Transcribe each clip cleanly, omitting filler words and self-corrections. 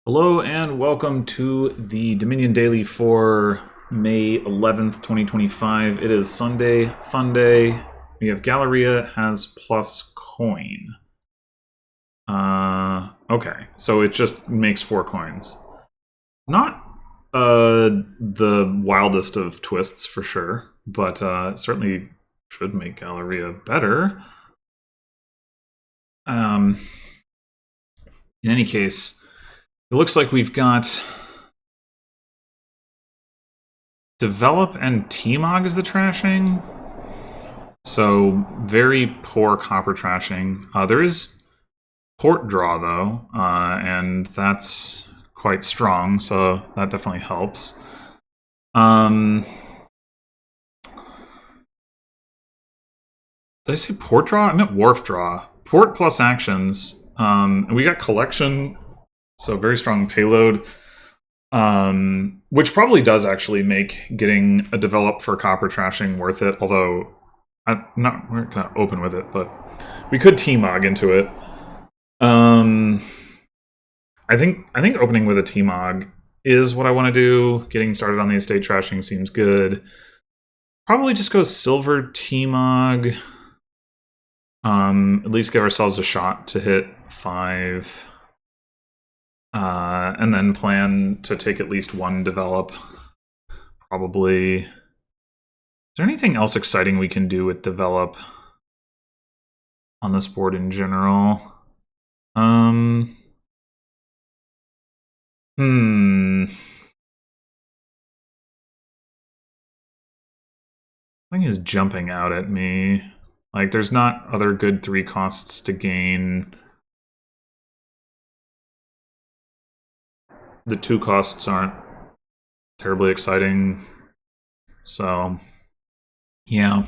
Hello and welcome to the Dominion Daily for May 11th, 2025. It is Sunday, fun day. We have Galleria has plus coin. Okay, so it just makes 4 coins. Not the wildest of twists for sure, but it certainly should make Galleria better. In any case, it looks like we've got Develop and TMOG is the trashing. So very poor copper trashing. There is port draw though, and that's quite strong, so that definitely helps. Did I say port draw? I meant wharf draw. Port plus actions. And we got collection, so very strong payload. Which probably does actually make getting a develop for copper trashing worth it, although we're not gonna open with it, but we could TMOG into it. I think opening with a TMOG is what I want to do. Getting started on the estate trashing seems good. Probably just go silver TMOG. At least give ourselves a shot to hit 5. And then plan to take at least 1 develop. Probably. Is there anything else exciting we can do with develop on this board in general? Thing is jumping out at me. Like, there's not other good 3 costs to gain. The 2 costs aren't terribly exciting. So, yeah.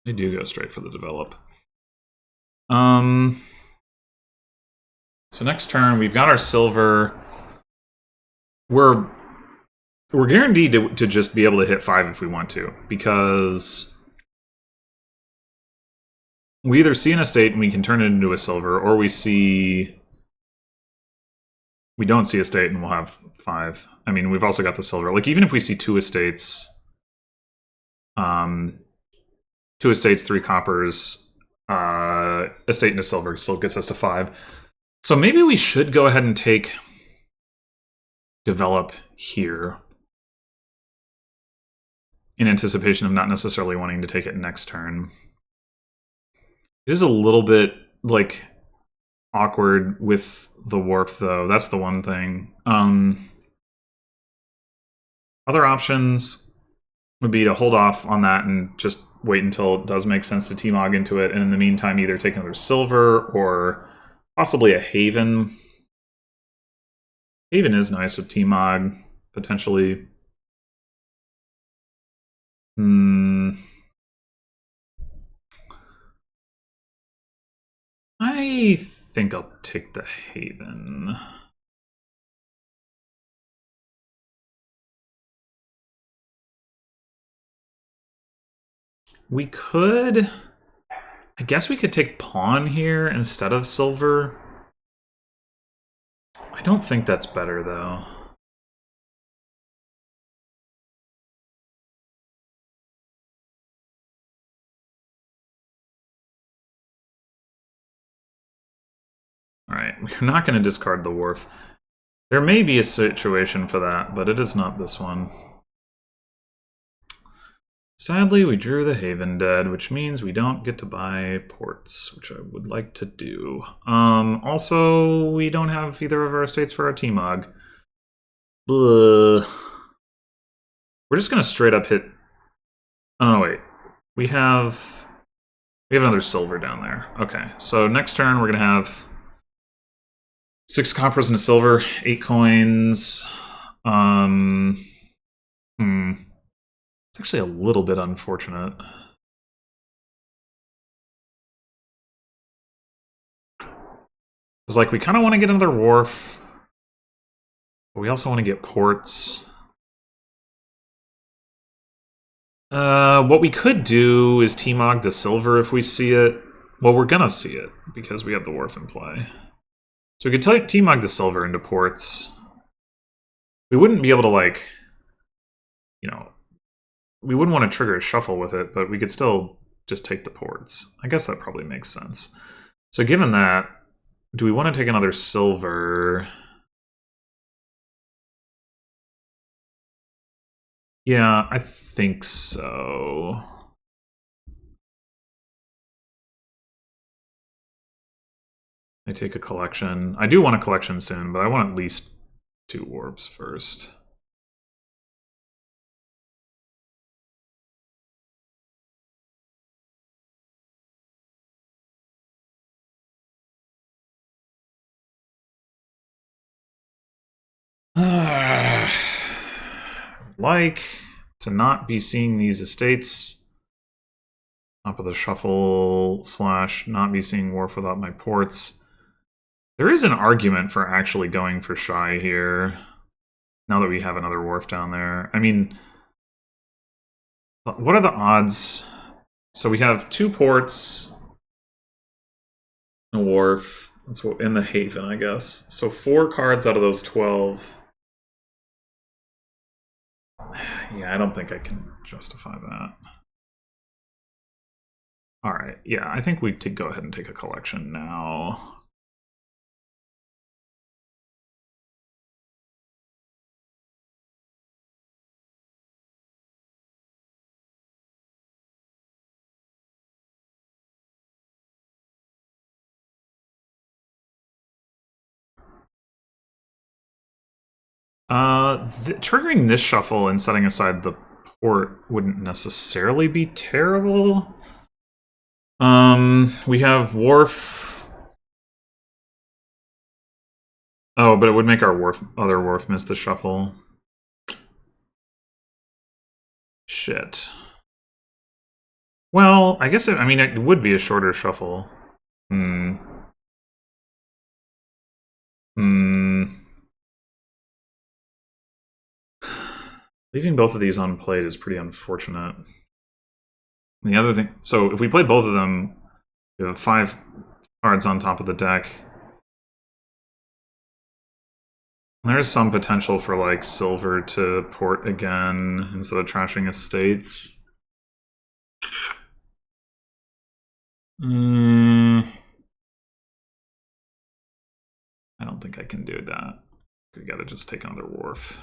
They do go straight for the develop. So next turn, we've got our silver. We're guaranteed to just be able to hit 5 if we want to, because we either see an estate and we can turn it into a silver, or we don't see a estate and we'll have 5. I mean, we've also got the silver. Like, even if we see 2 estates, 2 estates, 3 coppers, estate and a silver still gets us to 5. So maybe we should go ahead and take develop here in anticipation of not necessarily wanting to take it next turn. It is a little bit, like, awkward with the wharf, though. That's the one thing. Other options would be to hold off on that and just wait until it does make sense to TMOG into it, and in the meantime either take another silver or possibly a Haven. Haven is nice with TMOG, potentially. I think I'll take the Haven. We could... I guess we could take pawn here instead of silver. I don't think that's better, though. Alright, we're not going to discard the wharf. There may be a situation for that, but it is not this one. Sadly, we drew the Haven dead, which means we don't get to buy ports, which I would like to do. Also, we don't have either of our estates for our TMOG. We're just going to straight up hit... Oh, no, wait. We have another silver down there. Okay, so next turn we're going to have 6 coppers and a silver, 8 coins. It's actually a little bit unfortunate. It's like we kind of want to get another wharf, but we also want to get ports. What we could do is T-Mog the silver if we see it. Well, we're gonna see it because we have the wharf in play. So we could take T-Mog the silver into ports. We wouldn't be able to, like, you know, we wouldn't want to trigger a shuffle with it, but we could still just take the ports. I guess that probably makes sense. So given that, do we want to take another silver? Yeah, I think so. I take a collection. I do want a collection soon, but I want at least 2 warps first. Like to not be seeing these estates. Top of the shuffle / not be seeing wharf without my ports. There is an argument for actually going for shy here, now that we have another wharf down there. I mean, what are the odds? So we have 2 ports, a wharf. That's what in the haven, I guess. So 4 cards out of those 12. Yeah, I don't think I can justify that. All right, yeah, I think we could go ahead and take a collection now. Triggering this shuffle and setting aside the port wouldn't necessarily be terrible. We have wharf. Oh, but it would make our other wharf miss the shuffle. Shit. Well, I guess it would be a shorter shuffle. Leaving both of these unplayed is pretty unfortunate. And the other thing, so if we play both of them, we have 5 cards on top of the deck. There's some potential for, like, silver to port again instead of trashing estates. I don't think I can do that. We gotta just take another wharf.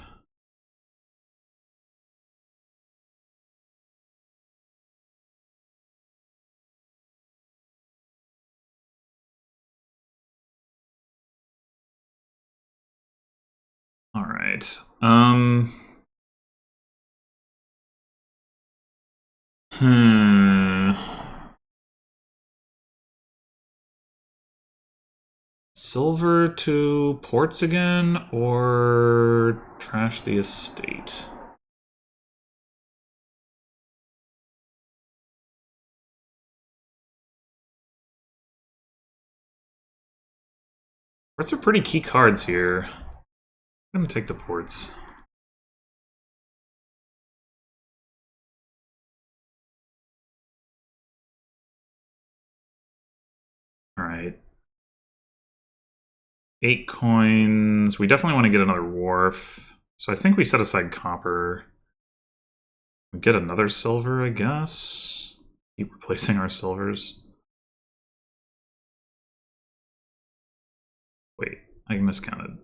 All right. Silver to ports again, or trash the estate? Ports are pretty key cards here. I'm gonna take the ports. All right. 8 coins. We definitely want to get another wharf. So I think we set aside copper. We get another silver, I guess. Keep replacing our silvers. Wait, I miscounted.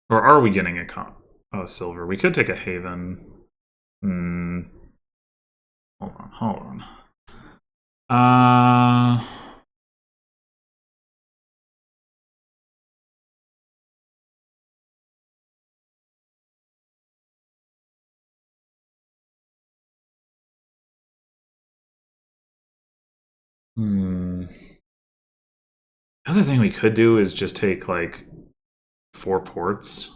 Or are we getting a silver? We could take a haven. Hold on. The other thing we could do is just take, like, 4 ports.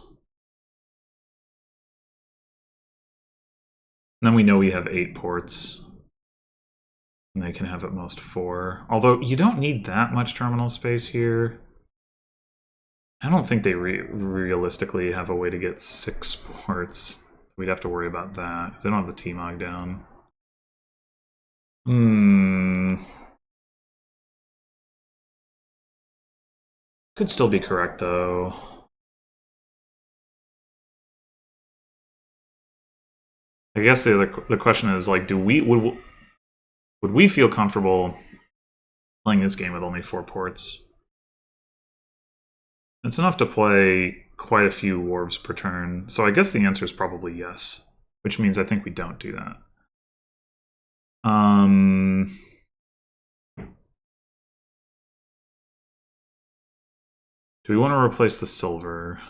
And then we know we have 8 ports. And they can have at most 4. Although, you don't need that much terminal space here. I don't think they realistically have a way to get 6 ports We'd have to worry about that, because they don't have the TMOG down. Could still be correct, though. I guess the question is, like, would we feel comfortable playing this game with only 4 ports? It's enough to play quite a few Wharves per turn, so I guess the answer is probably yes, which means I think we don't do that. Do we want to replace the silver?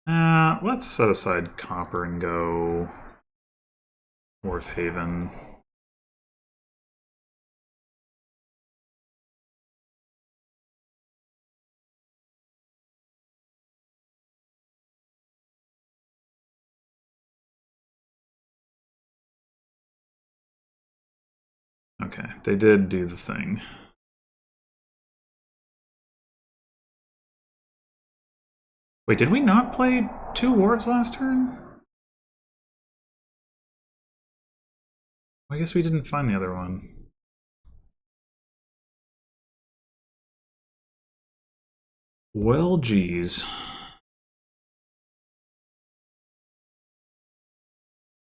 Let's set aside copper and go Wharf Haven. Okay, they did do the thing. Wait, did we not play 2 Wharves last turn? I guess we didn't find the other one. Well, geez.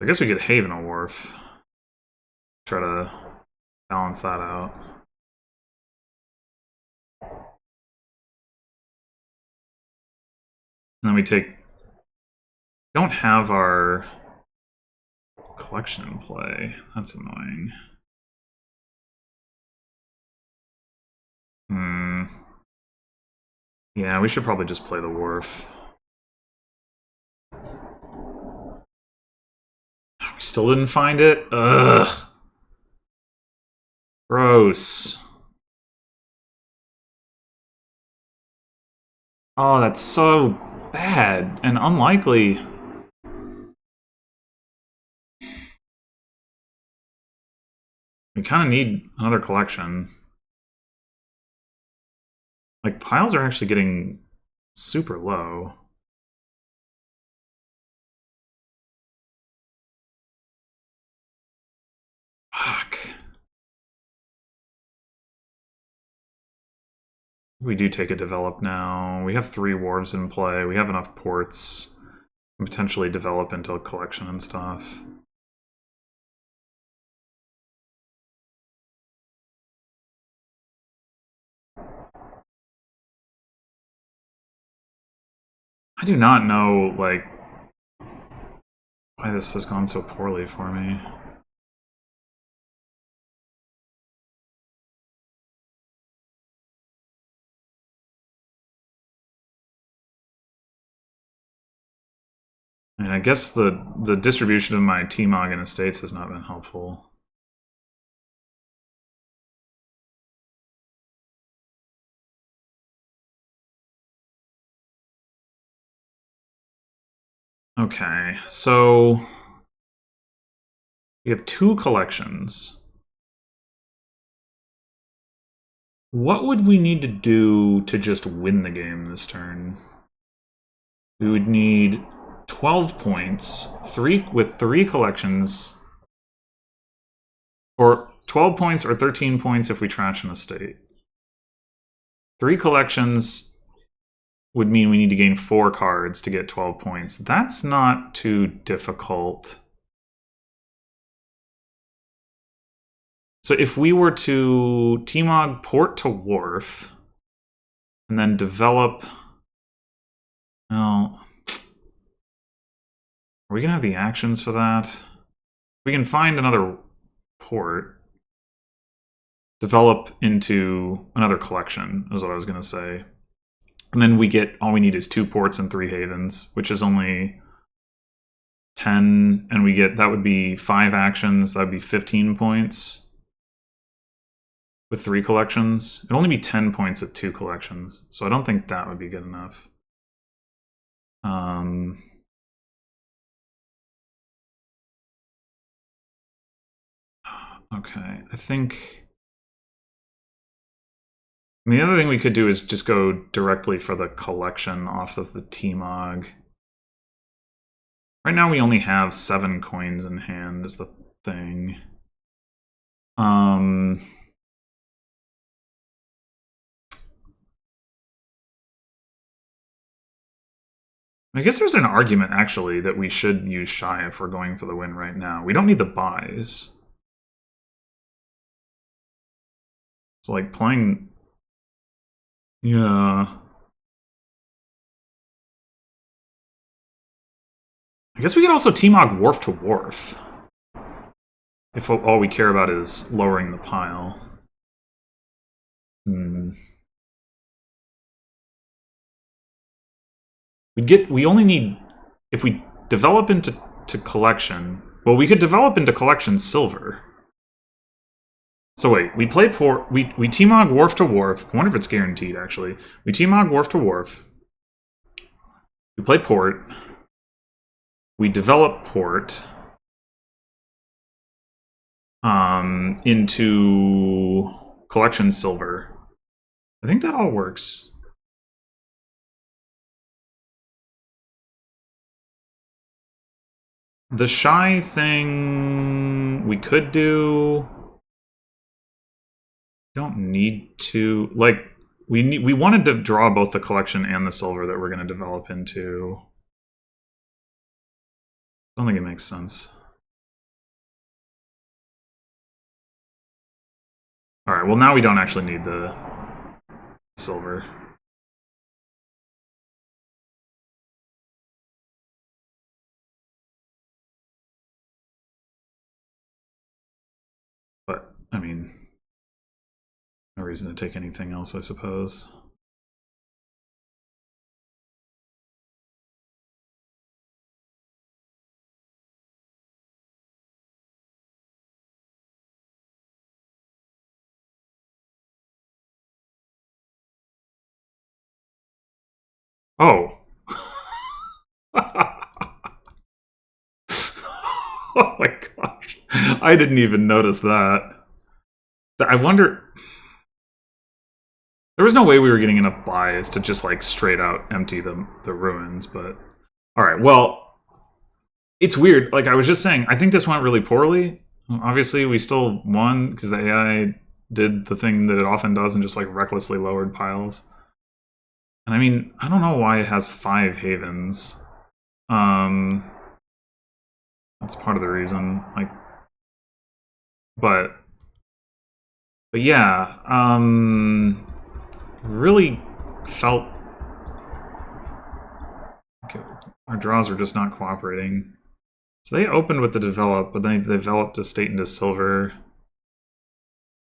I guess we could Haven a Wharf. Try to balance that out. And then we take... Don't have our collection in play. That's annoying. Yeah, we should probably just play the Wharf. We still didn't find it? Ugh. Gross. Oh, that's so bad and unlikely. We kind of need another collection. Like, piles are actually getting super low. Fuck. We do take a develop now. We have 3 Wharves in play. We have enough ports. And potentially develop into a collection and stuff. I do not know, like, why this has gone so poorly for me. I mean, I guess the distribution of my TMOG and estates has not been helpful. Okay, so we have 2 collections. What would we need to do to just win the game this turn? We would need 12 points, with 3 collections, or 12 points or 13 points if we trash an estate. 3 collections would mean we need to gain 4 cards to get 12 points. That's not too difficult. So if we were to TMOG port to Wharf, and then develop... Well, are we going to have the actions for that? We can find another port. Develop into another collection, is what I was going to say. And then we get, all we need is 2 ports and 3 havens, which is only 10, and we get, that would be 5 actions, that would be 15 points. With 3 collections. It'd only be 10 points with 2 collections, so I don't think that would be good enough. Okay, I think... I mean, the other thing we could do is just go directly for the collection off of the TMOG. Right now we only have 7 coins in hand is the thing. I guess there's an argument, actually, that we should use Shy if we're going for the win right now. We don't need the buys. So, like, playing... Yeah. I guess we could also T-Mog Wharf to Wharf. If all we care about is lowering the pile. We only need... If we develop into collection... Well, we could develop into collection silver. So wait, we play port... We T-Mog Wharf to Wharf. I wonder if it's guaranteed, actually. We T-Mog Wharf to Wharf. We play port. We develop port into collection silver. I think that all works. The Shy thing we could do. Don't need to, like, we wanted to draw both the collection and the silver that we're going to develop into. I don't think it makes sense. Alright, well now we don't actually need the silver. But, I mean, no reason to take anything else, I suppose. Oh. Oh my gosh. I didn't even notice that. I wonder... There was no way we were getting enough buys to just, like, straight out empty the ruins, but... Alright, well... It's weird. Like, I was just saying, I think this went really poorly. Obviously, we still won, because the AI did the thing that it often does and just, like, recklessly lowered piles. And I mean, I don't know why it has 5 havens. That's part of the reason. Like, but yeah, really felt like our draws were just not cooperating. So they opened with the develop, but then they developed a state into silver.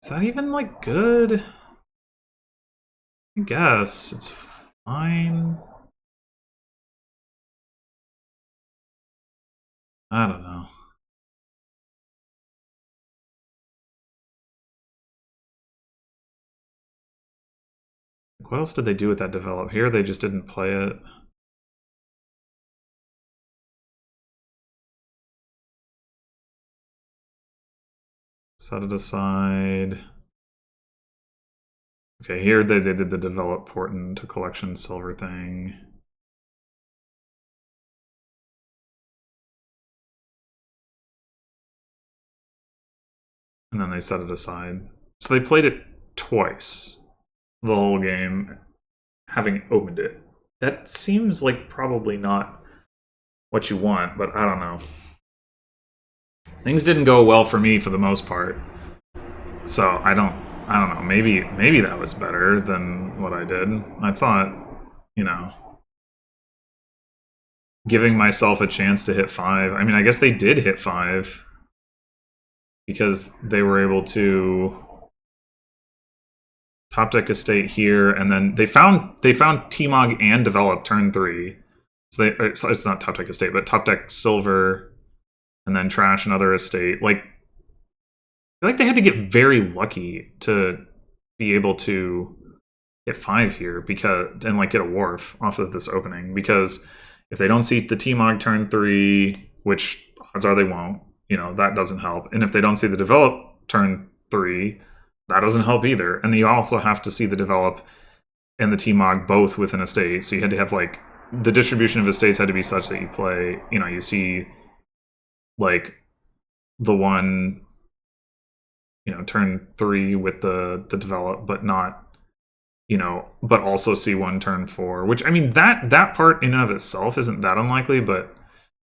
Is that even, like, good? I guess it's fine. I don't know. What else did they do with that develop? Here they just didn't play it. Set it aside. Okay, here they did the develop port into collection silver thing. And then they set it aside. So they played it twice the whole game, having opened it. That seems like probably not what you want, but I don't know. Things didn't go well for me for the most part. So I don't know. Maybe that was better than what I did. I thought, you know, giving myself a chance to hit 5. I mean, I guess they did hit 5 because they were able to top deck estate here, and then they found T-Mog and develop turn 3. So it's not top deck estate, but top deck silver, and then trash another estate. Like, I feel like they had to get very lucky to be able to hit 5 here and like get a wharf off of this opening, because if they don't see the T-Mog turn 3, which odds are they won't, you know, that doesn't help. And if they don't see the develop turn 3, that doesn't help either. And you also have to see the develop and the T-Mog both with an estate. So you had to have, like, the distribution of estates had to be such that you play, you know, you see like the one, you know, turn 3 with the develop, but not, you know, but also see one turn 4, which, I mean, that part in and of itself isn't that unlikely, but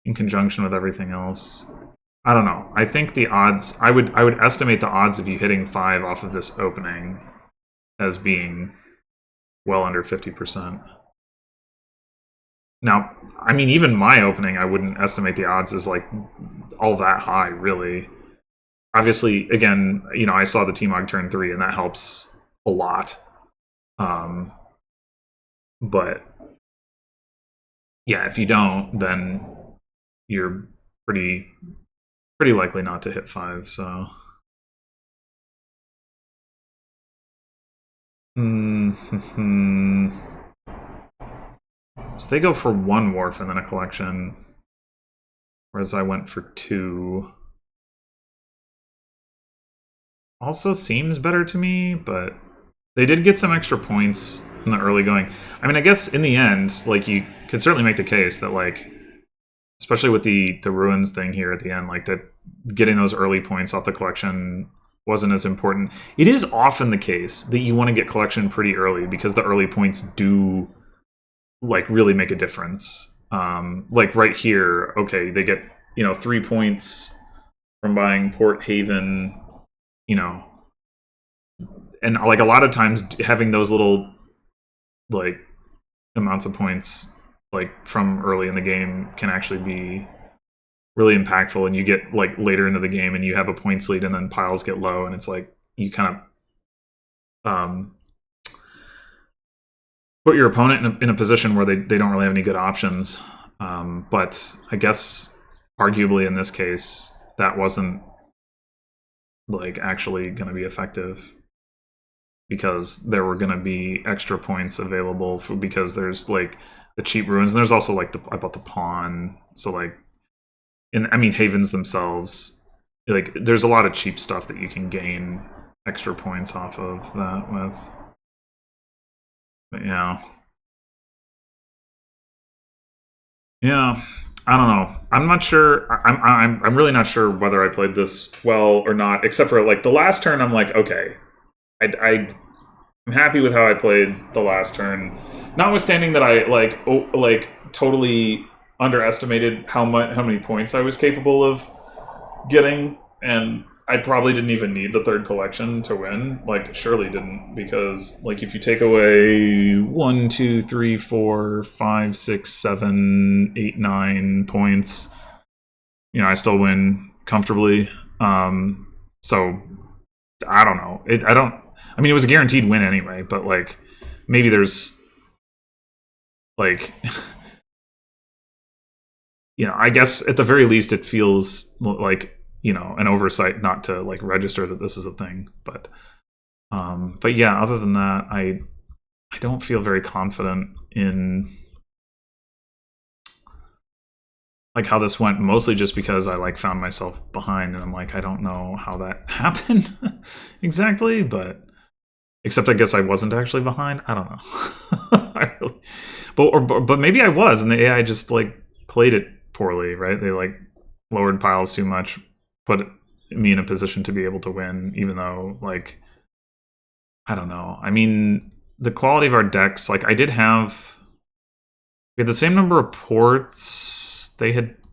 in conjunction with everything else, I don't know. I think the odds, I would estimate the odds of you hitting 5 off of this opening as being well under 50%. Now, I mean, even my opening, I wouldn't estimate the odds as like all that high, really. Obviously, again, you know, I saw the T-Mog turn 3, and that helps a lot. But yeah, if you don't, then you're pretty likely not to hit 5. So. So they go for 1 wharf and then a collection, whereas I went for 2. Also seems better to me, but they did get some extra points in the early going. I mean, I guess in the end, like, you could certainly make the case that, like, especially with the ruins thing here at the end, like, that getting those early points off the collection wasn't as important. It is often the case that you want to get collection pretty early because the early points do, like, really make a difference. Like right here, okay, they get, you know, 3 points from buying Port Haven, you know, and like a lot of times having those little like amounts of points like from early in the game can actually be really impactful, and you get like later into the game and you have a points lead and then piles get low and it's like you kind of put your opponent in a position where they don't really have any good options. But I guess arguably in this case that wasn't like actually going to be effective because there were going to be extra points available for, because there's like the cheap ruins and there's also like I bought the pawn, so like I mean havens themselves, like there's a lot of cheap stuff that you can gain extra points off of that with. But yeah, I don't know. I'm not sure. I'm really not sure whether I played this well or not, except for like the last turn. I'm like, okay, I'm happy with how I played the last turn, notwithstanding that I like totally underestimated how many points I was capable of getting, and I probably didn't even need the third collection to win. Like, surely didn't, because like if you take away 1, 2, 3, 4, 5, 6, 7, 8, 9 points, you know, I still win comfortably. So I don't know. I mean, it was a guaranteed win anyway, but like maybe there's like you know, I guess at the very least it feels like, you know, an oversight not to like register that this is a thing. But yeah, other than that, I don't feel very confident in like how this went, mostly just because I like found myself behind and I'm like, I don't know how that happened exactly, but except I guess I wasn't actually behind. I don't know. But maybe I was, and the AI just like played it poorly, right? They like lowered piles too much, put me in a position to be able to win, even though like I don't know. I mean, the quality of our decks, like we had the same number of ports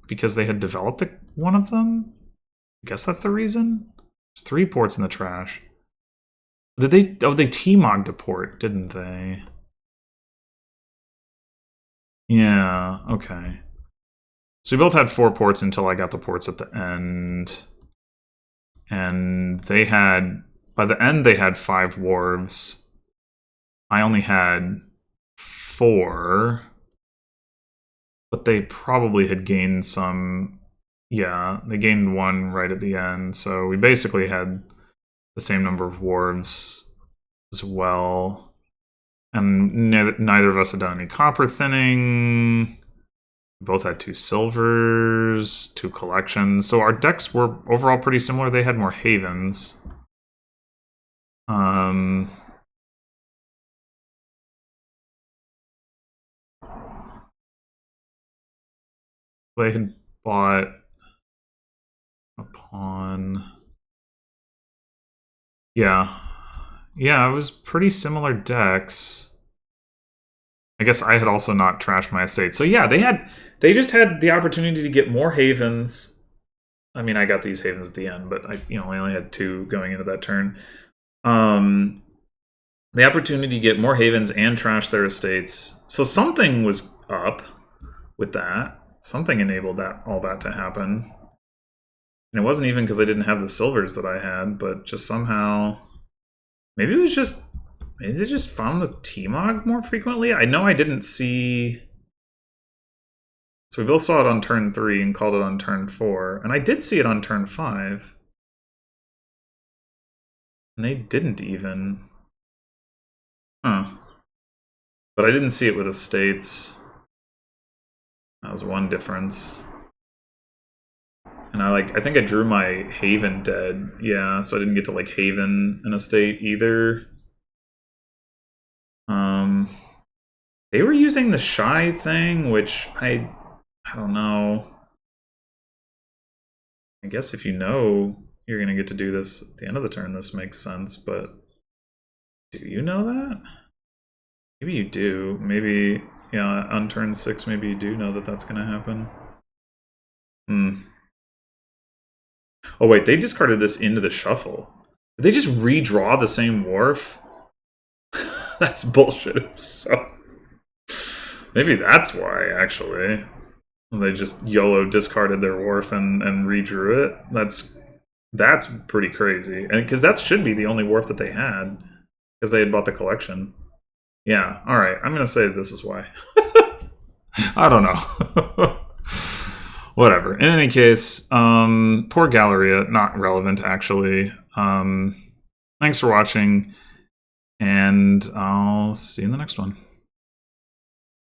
because they had developed one of them. I guess that's the reason. There's 3 ports in the trash. Did they? Oh, they T-Mogged a port, didn't they? Yeah, okay. So we both had 4 ports until I got the ports at the end. And they had, by the end, they had 5 wharves. I only had 4. But they probably had gained some. Yeah, they gained 1 right at the end. So we basically had the same number of wharves as well. And neither of us had done any copper thinning. We both had 2 silvers, 2 collections. So our decks were overall pretty similar. They had more havens. They had bought a pawn. Yeah. Yeah, it was pretty similar decks. I guess I had also not trashed my estate. So yeah, they just had the opportunity to get more havens. I mean, I got these havens at the end, but I only had 2 going into that turn. The opportunity to get more havens and trash their estates. So something was up with that. Something enabled all that to happen. And it wasn't even because I didn't have the silvers that I had, but just somehow... Maybe they just found the TMOG more frequently? I know I didn't see... So we both saw it on turn 3 and called it on turn 4. And I did see it on turn 5. And they didn't even... Huh. But I didn't see it with estates. That was one difference. And I think I drew my Haven dead. Yeah, so I didn't get to Haven an estate either. They were using the shy thing, which I don't know. I guess if you know you're gonna get to do this at the end of the turn, this makes sense, but do you know that? Maybe you do. Maybe, yeah, on turn 6, maybe you do know that that's gonna happen. Oh wait, they discarded this into the shuffle. Did they just redraw the same wharf? That's bullshit. So maybe that's why, actually. They just YOLO discarded their wharf and redrew it. That's pretty crazy. And because that should be the only wharf that they had. Because they had bought the collection. Yeah, alright. I'm going to say this is why. I don't know. Whatever. In any case, poor Galleria. Not relevant, actually. Thanks for watching. And I'll see you in the next one.